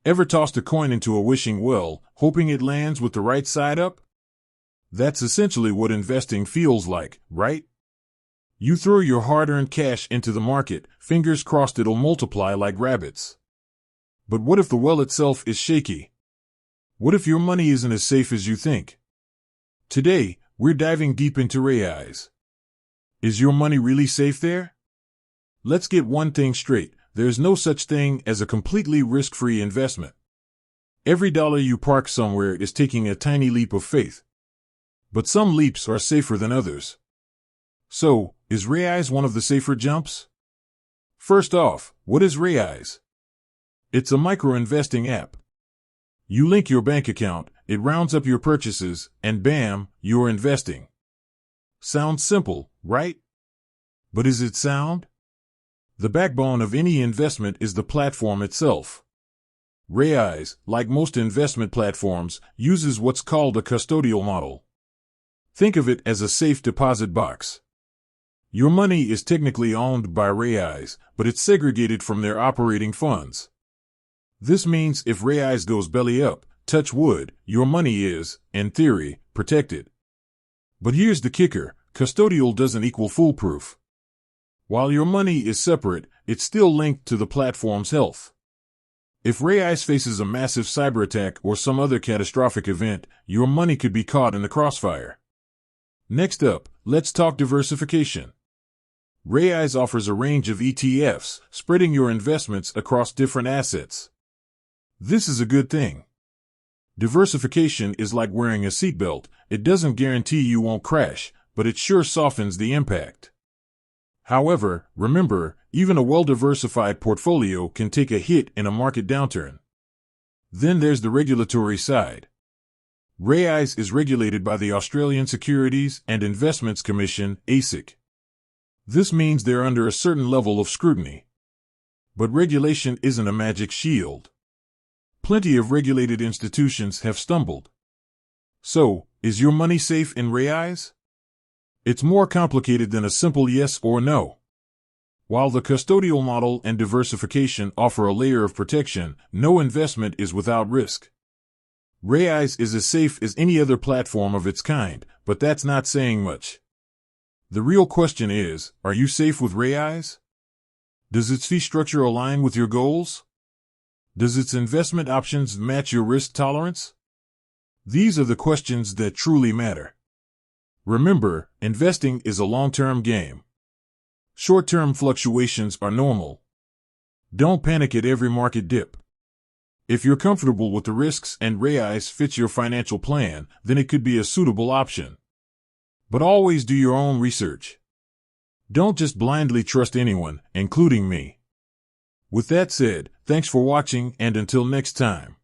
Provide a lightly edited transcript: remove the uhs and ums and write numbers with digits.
Ever tossed a coin into a wishing well, hoping it lands with the right side up? That's essentially what investing feels like, right? You throw your hard-earned cash into the market, fingers crossed it'll multiply like rabbits. But what if the well itself is shaky? What if your money isn't as safe as you think? Today, we're diving deep into Raiz. Is your money really safe there? Let's get one thing straight. There's no such thing as a completely risk-free investment. Every dollar you park somewhere is taking a tiny leap of faith. But some leaps are safer than others. So, is Raiz one of the safer jumps? First off, what is Raiz? It's a micro-investing app. You link your bank account, it rounds up your purchases, and bam, you're investing. Sounds simple, right? But is it sound? The backbone of any investment is the platform itself. Raiz, like most investment platforms, uses what's called a custodial model. Think of it as a safe deposit box. Your money is technically owned by Raiz, but it's segregated from their operating funds. This means if Raiz goes belly up, touch wood, your money is, in theory, protected. But here's the kicker, custodial doesn't equal foolproof. While your money is separate, it's still linked to the platform's health. If Raiz faces a massive cyber attack or some other catastrophic event, your money could be caught in the crossfire. Next up, let's talk diversification. Raiz offers a range of ETFs, spreading your investments across different assets. This is a good thing. Diversification is like wearing a seatbelt. It doesn't guarantee you won't crash, but it sure softens the impact. However, remember, even a well-diversified portfolio can take a hit in a market downturn. Then there's the regulatory side. Raiz is regulated by the Australian Securities and Investments Commission, ASIC. This means they're under a certain level of scrutiny. But regulation isn't a magic shield. Plenty of regulated institutions have stumbled. So, is your money safe in Raiz? It's more complicated than a simple yes or no. While the custodial model and diversification offer a layer of protection, no investment is without risk. Raiz is as safe as any other platform of its kind, but that's not saying much. The real question is, are you safe with Raiz? Does its fee structure align with your goals? Does its investment options match your risk tolerance? These are the questions that truly matter. Remember, investing is a long-term game. Short-term fluctuations are normal. Don't panic at every market dip. If you're comfortable with the risks and Raiz fits your financial plan, then it could be a suitable option. But always do your own research. Don't just blindly trust anyone, including me. With that said, thanks for watching, and until next time.